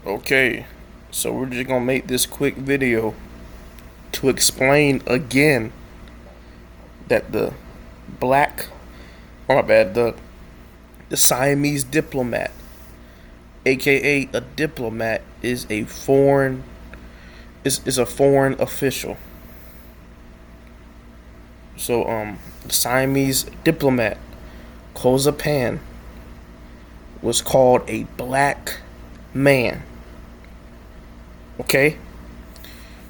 Okay, so we're just gonna make this quick video to explain again that the black, oh my bad, the Siamese diplomat, aka a diplomat, is a foreign official. So the Siamese diplomat Kozapan was called a black man. Okay,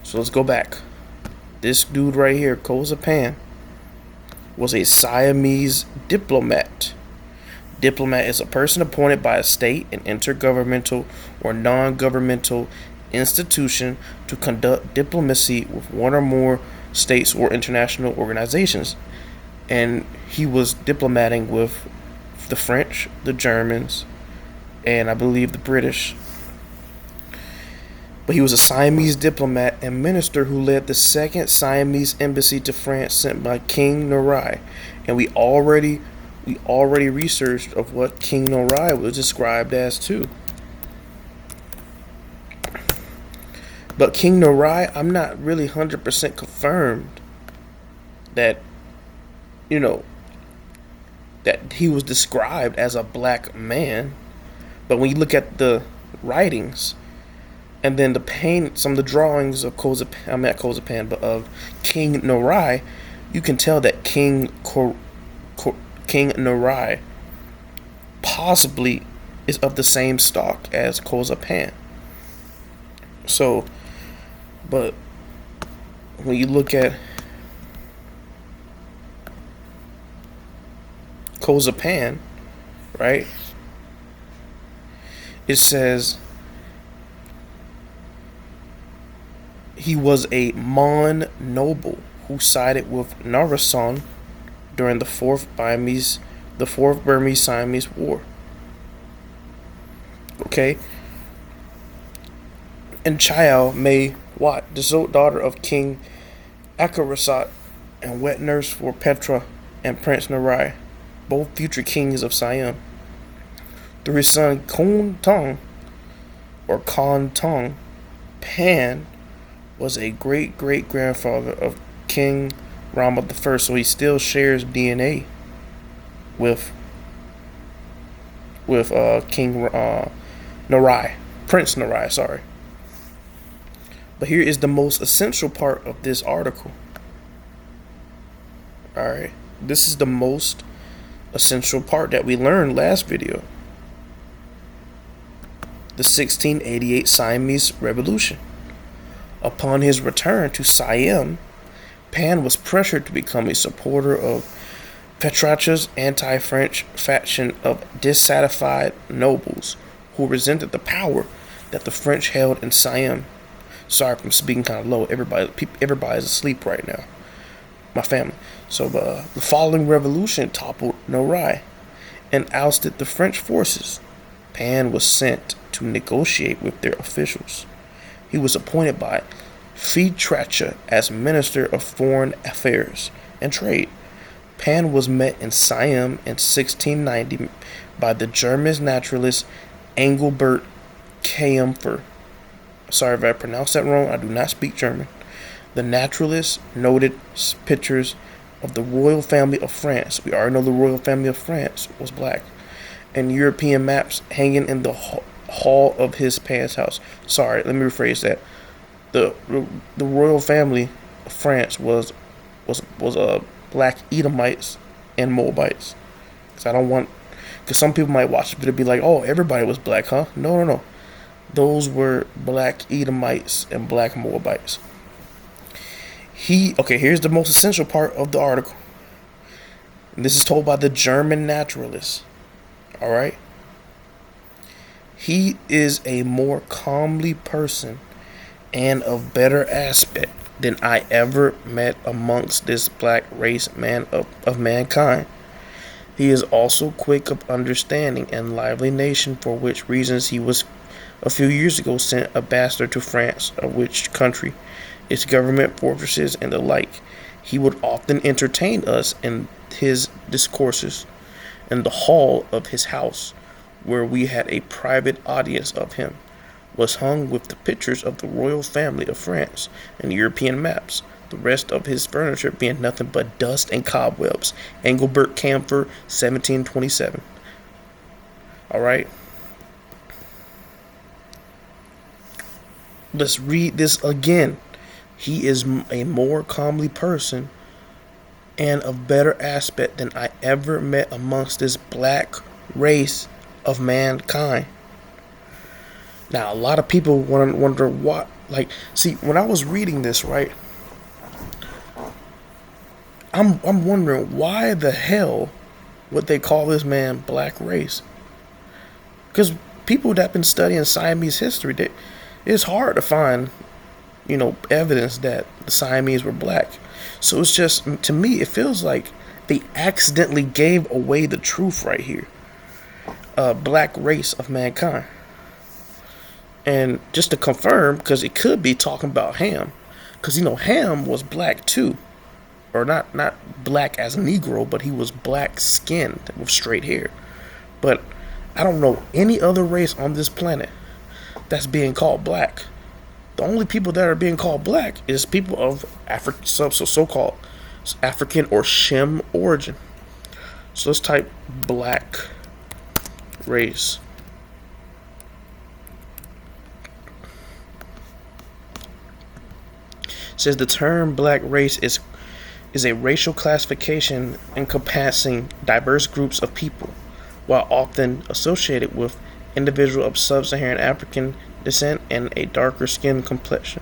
so let's go back. This dude right here, Kozapan, was a Siamese diplomat. Diplomat is a person appointed by a state, an intergovernmental or non-governmental institution to conduct diplomacy with one or more states or international organizations. And he was diplomating with the French, the Germans, and I believe the British. But he was a Siamese diplomat and minister who led the second Siamese embassy to France sent by King Norai. And we already researched of what King Norai was described as too. But King Norai, I'm not really 100% confirmed that, that he was described as a black man. But when you look at the writings, and then some of the drawings of of King Norai, you can tell that King Norai possibly is of the same stock as Kozapan. So, but when you look at Kozapan, right, it says he was a Mon noble who sided with Narasan during the fourth Burmese Siamese War. Okay. And Chiao May Wat, the daughter of King Akarasat and wet nurse for Petra and Prince Narai, both future kings of Siam. Through his son Kon Tong, or Kon Tong, Pan was a great-great-grandfather of King Rama I, so he still shares DNA with King Narai, Prince Narai, sorry. But here is the most essential part of this article. Alright, this is the most essential part that we learned last video. The 1688 Siamese Revolution. Upon his return to Siam, Pan was pressured to become a supporter of Petracha's anti-French faction of dissatisfied nobles who resented the power that the French held in Siam. Sorry if I'm speaking kind of low. Everybody's asleep right now. My family. So the following revolution toppled Norai and ousted the French forces. Pan was sent to negotiate with their officials. He was appointed by Petracha as Minister of Foreign Affairs and Trade. Pan was met in Siam in 1690 by the German naturalist Engelbert Kaempfer. Sorry if I pronounced that wrong. I do not speak German. The naturalist noted pictures of the royal family of France. We already know the royal family of France was black. And European maps hanging in the hall of his parents' house. Sorry, let me rephrase that. The royal family of France was black Edomites and Moabites. Because some people might watch it and be like, oh, everybody was black, huh? No. Those were black Edomites and black Moabites. Here's the most essential part of the article. And this is told by the German naturalist. Alright? He is a more comely person and of better aspect than I ever met amongst this black race of mankind. He is also quick of understanding and lively nation, for which reasons he was a few years ago sent a ambassador to France, of which country, its government, fortresses, and the like. He would often entertain us in his discourses in the hall of his house, where we had a private audience of him. was hung with the pictures of the royal family of France and European maps, the rest of his furniture being nothing but dust and cobwebs. Engelbert Camphor, 1727. Alright? Let's read this again. He is a more comely person and of better aspect than I ever met amongst this black race of mankind. Now, a lot of people wonder what, like, see, when I was reading this, right, I'm wondering why the hell would they call this man black race? Because people that have been studying Siamese history, it's hard to find, evidence that the Siamese were black. So it's just, to me, it feels like they accidentally gave away the truth right here. Black race of mankind. And just to confirm, because it could be talking about Ham, because Ham was black too, or not black as a Negro, but he was black skinned with straight hair. But I don't know any other race on this planet that's being called black. The only people that are being called black is people of so-called African or Shem origin. So let's type black race. It says the term black race is a racial classification encompassing diverse groups of people, while often associated with individuals of sub-Saharan African descent and a darker skin complexion.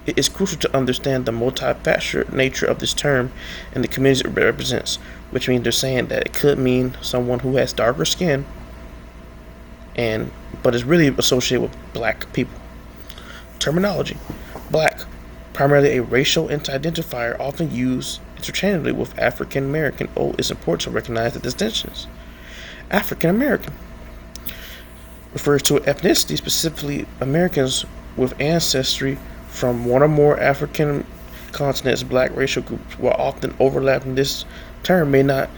It is crucial to understand the multifaceted nature of this term and the communities it represents, which means they're saying that it could mean someone who has darker skin, but is really associated with black people. Terminology: black, primarily a racial identifier often used interchangeably with African American. It's important to recognize the distinctions. African American refers to ethnicity, specifically Americans with ancestry from one or more African continents. Black racial groups, while often overlapping, this term may not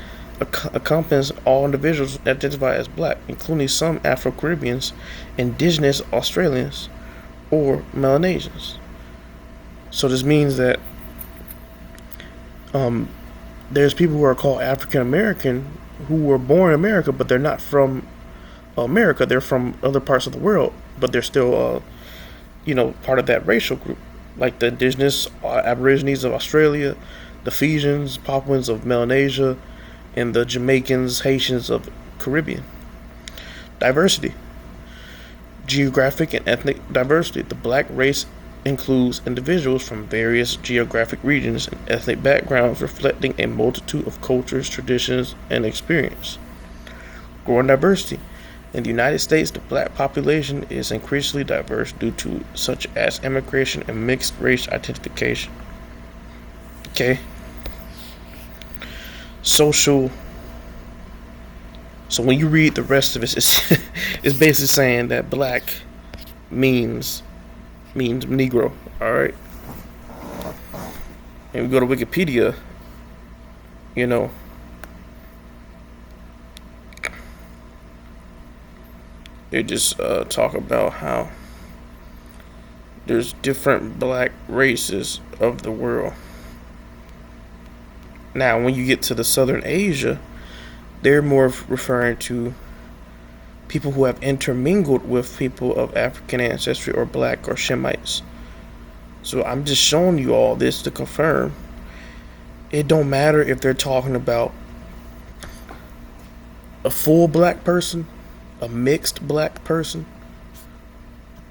encompass all individuals identified as black, including some Afro-Caribbeans, indigenous Australians, or Melanesians. So this means that there's people who are called African American who were born in America, but they're not from America. They're from other parts of the world, but they're still, part of that racial group, like the indigenous Aborigines of Australia, the Fijians, Papuans of Melanesia, and the Jamaicans, Haitians of Caribbean. Diversity. Geographic and ethnic diversity. The black race includes individuals from various geographic regions and ethnic backgrounds, reflecting a multitude of cultures, traditions, and experience. Growing diversity. In the United States, the black population is increasingly diverse due to such as immigration and mixed race identification. Okay. Social. So when you read the rest of it, it's basically saying that black means Negro. All right. And we go to Wikipedia. They just talk about how there's different black races of the world. Now, when you get to the Southern Asia, they're more referring to people who have intermingled with people of African ancestry or black or Shemites. So I'm just showing you all this to confirm. It don't matter if they're talking about a full black person, a mixed black person.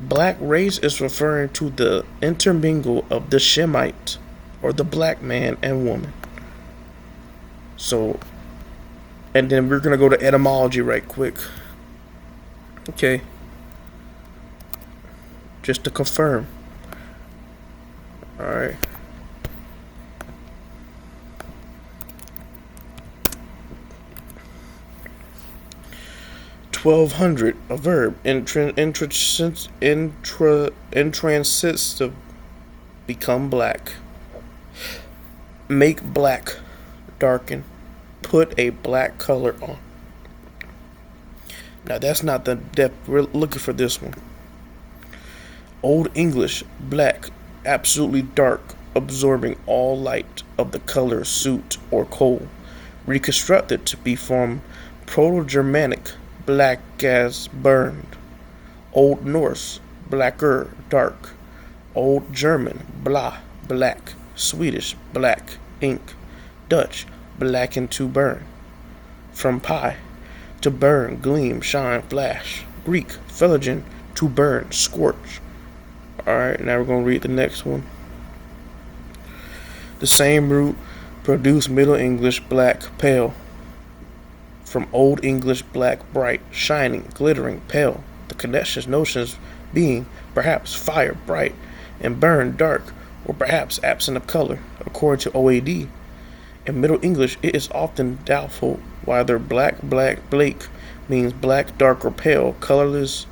Black race is referring to the intermingle of the Shemite or the black man and woman. So, and then we're going to go to etymology right quick. Okay. Just to confirm. Alright. $1,200, a verb, intransitive, become black. Make black, darken, put a black color on. Now that's not the depth we're looking for this one. Old English, black, absolutely dark, absorbing all light of the color soot or coal, reconstructed to be from Proto-Germanic, black as burned. Old Norse, blacker, dark. Old German, blah, black. Swedish, black, ink. Dutch, blackened to burn. From pie, to burn, gleam, shine, flash. Greek, phlegon, to burn, scorch. Alright, now we're going to read the next one. The same root produced Middle English, black, pale. From Old English, black, bright, shining, glittering, pale. The connections, notions being perhaps fire, bright, and burn, dark, or perhaps absent of color, according to OAD. In Middle English, it is often doubtful whether black, blake means black, dark, or pale, colorless,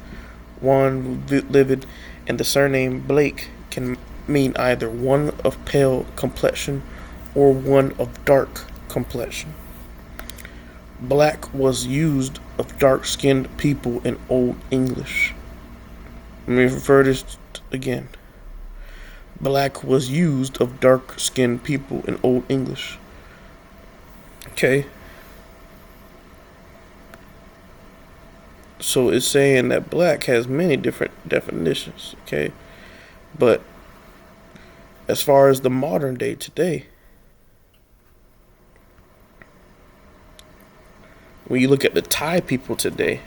wan, livid, and the surname Blake can mean either one of pale complexion or one of dark complexion. Black was used of dark-skinned people in Old English. Let me refer this again. Black was used of dark-skinned people in Old English. Okay. So it's saying that black has many different definitions, okay? But as far as the modern day today, when you look at the Thai people today,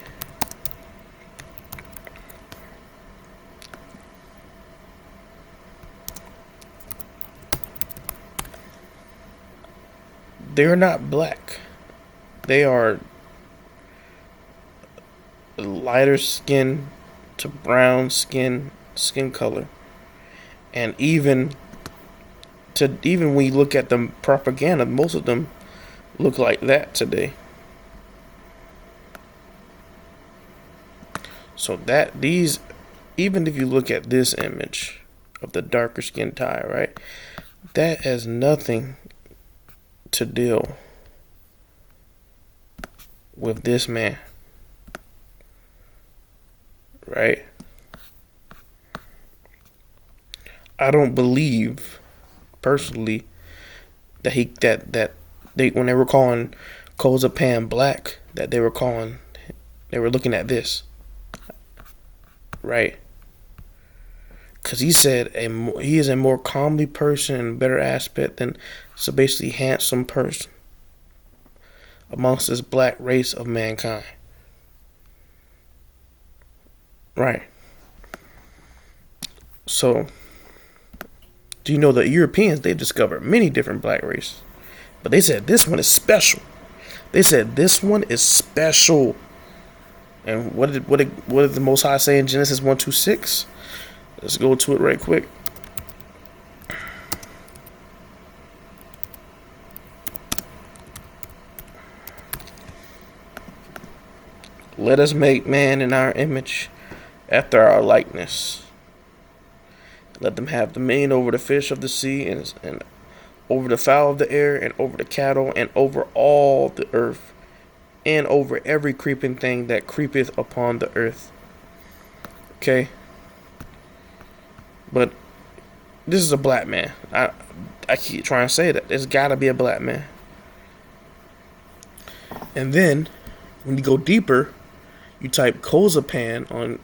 they're not black. They are lighter skin to brown skin color. And even when you look at the propaganda, most of them look like that today. So that these, even if you look at this image of the darker skin Thai, right, that has nothing to deal with this man, right? I don't believe personally that they when they were calling Kozapan black, that they were looking at this, right? Because he said he is a more comely person and better aspect than, so basically handsome person amongst this black race of mankind. Right. So, do you know that Europeans, they've discovered many different black races, but they said this one is special. They said this one is special. And what did the Most High say in Genesis 1:26? Let's go to it right quick. Let us make man in our image, after our likeness. Let them have dominion over the fish of the sea, and over the fowl of the air, and over the cattle, and over all the earth, and over every creeping thing that creepeth upon the earth. Okay? But this is a black man. I keep trying to say that. There's got to be a black man. And then, when you go deeper, you type Kozapan on,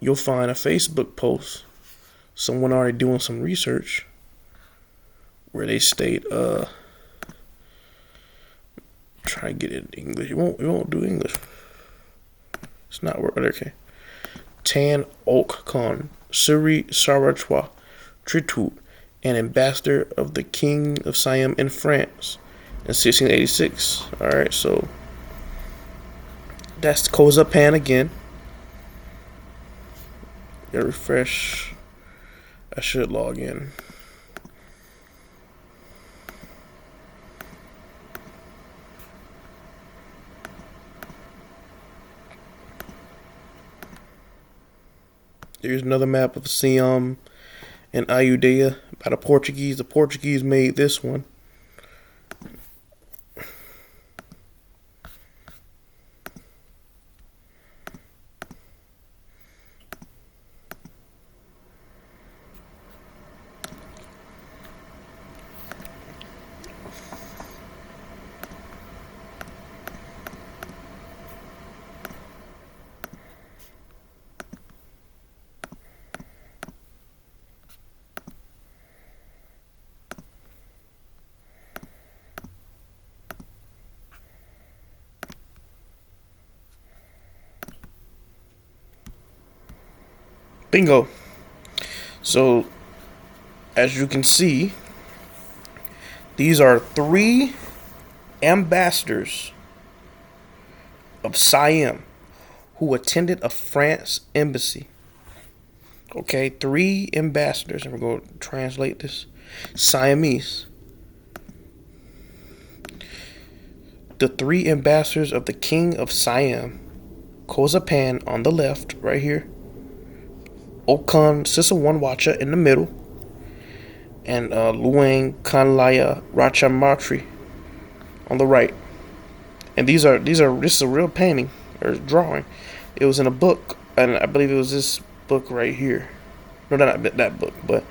you'll find a Facebook post. Someone already doing some research where they state, try to get it in English. It won't do English. It's not word. Okay. Tan Ok Khan, Suri Sarachwa Tritut, an ambassador of the King of Siam in France in 1686. Alright, so that's Kozapan again. Gotta refresh. I should log in. There's another map of Siam and Ayutthaya by the Portuguese. The Portuguese made this one. Bingo. So, as you can see, these are 3 ambassadors of Siam who attended a France embassy. Okay, 3 ambassadors, and we're going to translate this. Siamese. The 3 ambassadors of the King of Siam, Kozapan on the left, right here, Okan Sisawanwacha in the middle, and Luang Kanlaya Rachamatri on the right. And this is a real painting or drawing. It was in a book, and I believe it was this book right here. No, not that book, but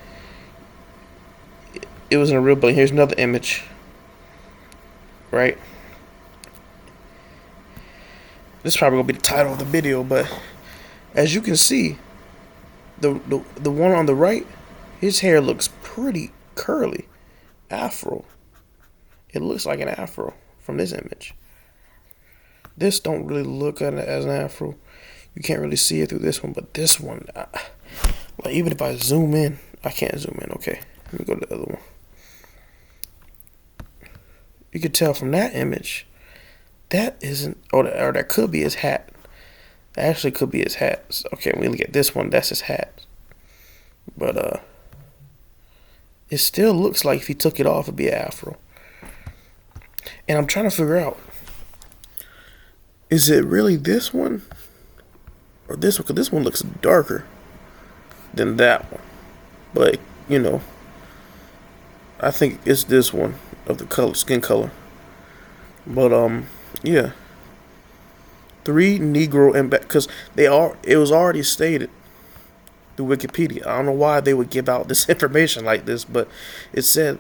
it was in a real book. Here's another image, right? This is probably gonna be the title of the video, but as you can see, the one on the right, his hair looks pretty curly, afro. It looks like an afro from this image. This don't really look at it as an afro. You can't really see it through this one, but this one, like even if I zoom in, I can't zoom in. Okay, let me go to the other one. You can tell from that image that isn't, or that could be his hat. That actually could be his hat. So, okay, when we look at this one, that's his hat. But it still looks like if he took it off, it'd be an afro. And I'm trying to figure out, is it really this one or this one? Because this one looks darker than that one. But, you know, I think it's this one of the color, skin color. But, yeah. 3 Negro because it was already stated through Wikipedia. I don't know why they would give out this information like this, but it said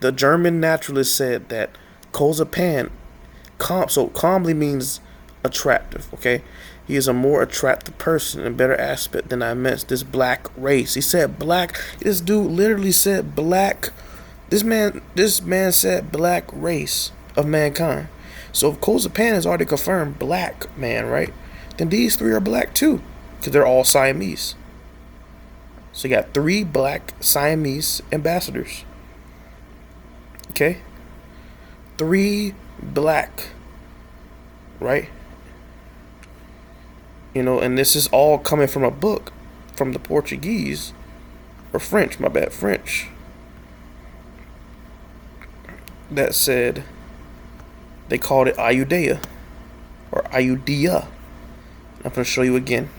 the German naturalist said that Kozapan, calmly means attractive, okay? He is a more attractive person and better aspect than I meant this black race. He said black. This dude literally said black. This man said black race of mankind. So if Kozapan is already confirmed black man, right? Then these 3 are black too, because they're all Siamese. So you got 3 black Siamese ambassadors. Okay? 3 black, right? You know, and this is all coming from a book from the Portuguese, or French, my bad, French, that said they called it Ayudea or Ayudea. I'm going to show you again.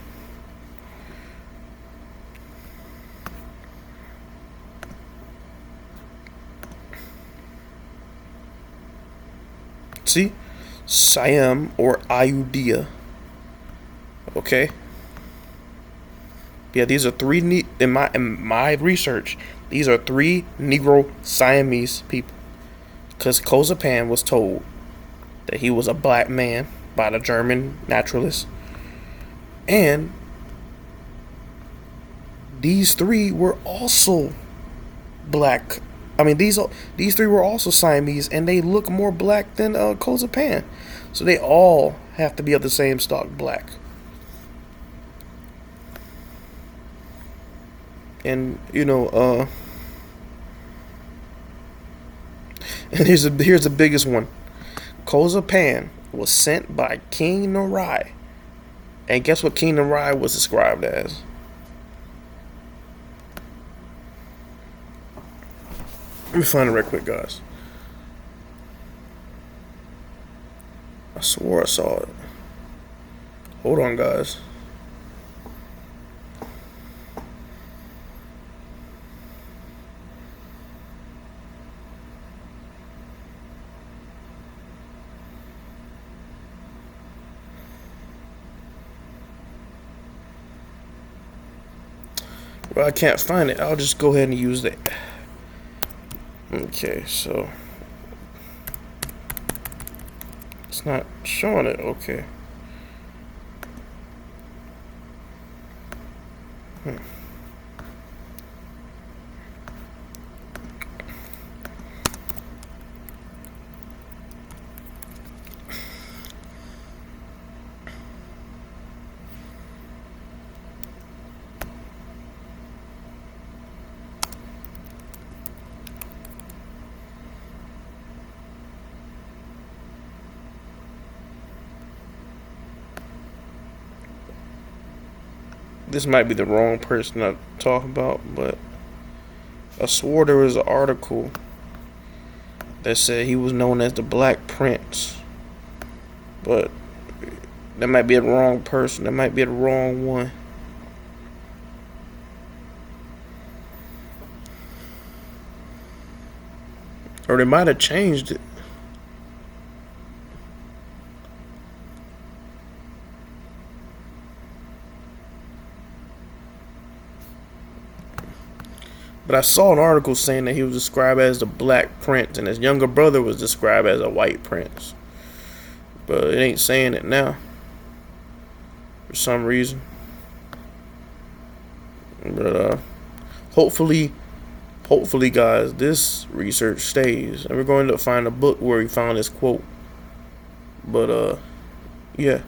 See? Siam or Ayudea. Okay. Yeah, these are 3 in my research. These are 3 Negro Siamese people. Because Kozapan was told that he was a black man by the German naturalist, and these 3 were also black. I mean, these 3 were also Siamese, and they look more black than Kozapan. So they all have to be of the same stock, black. And you know, and here's the biggest one. Kozapan was sent by King Narai, and guess what King Narai was described as? Let me find it right quick, guys. I swore I saw it. Hold on, guys. Well, I can't find it. I'll just go ahead and use that. Okay, so it's not showing it. Okay. this might be the wrong person to talk about, but I swore there was an article that said he was known as the Black Prince, but that might be the wrong person. That might be the wrong one. Or they might have changed it. But I saw an article saying that he was described as the Black Prince and his younger brother was described as a White Prince. But it ain't saying it now. For some reason. But hopefully guys, this research stays. And we're going to find a book where he found this quote. But yeah.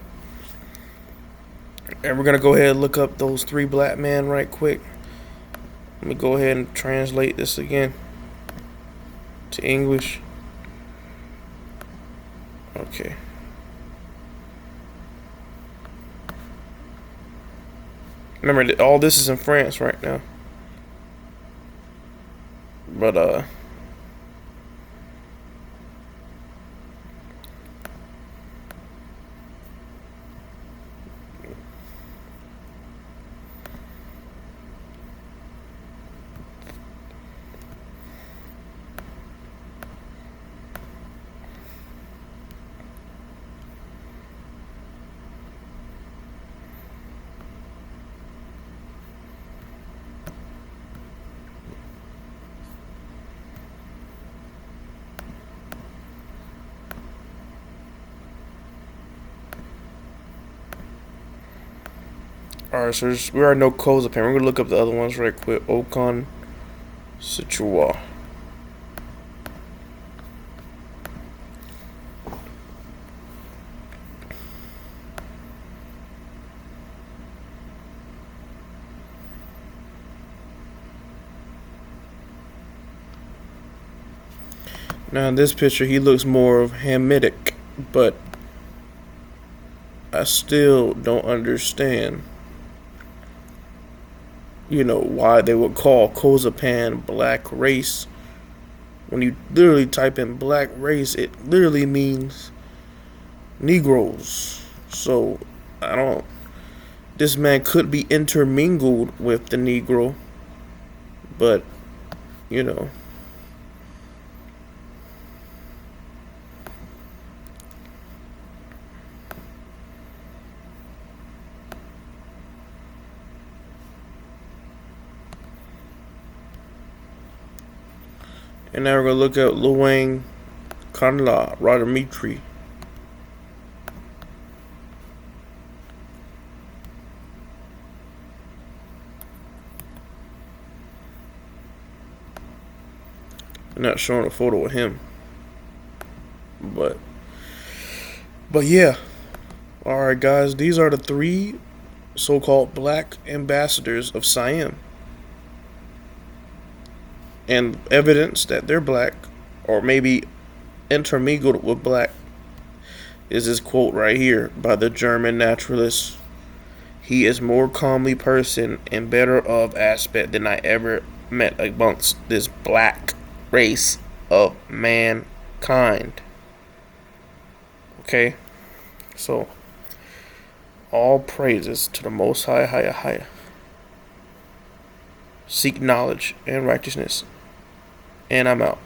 And we're gonna go ahead and look up those 3 black men right quick. Let me go ahead and translate this again to English. Okay. Remember that all this is in France right now. But alright, so we already know clozapam. We're gonna look up the other ones right quick. Ocon Situa. Now in this picture he looks more of Hamitic, but I still don't understand, why they would call clozapam black race. When you literally type in black race, it literally means Negroes. So this man could be intermingled with the Negro, but And now we're going to look at Luang Kanla Radamitri. I'm not showing a photo of him. But yeah. Alright guys, these are the 3 so-called black ambassadors of Siam. And evidence that they're black, or maybe intermingled with black, is this quote right here by the German naturalist. He is more comely person and better of aspect than I ever met amongst this black race of mankind. Okay? So, all praises to the Most High, higher. Seek knowledge and righteousness. And I'm out.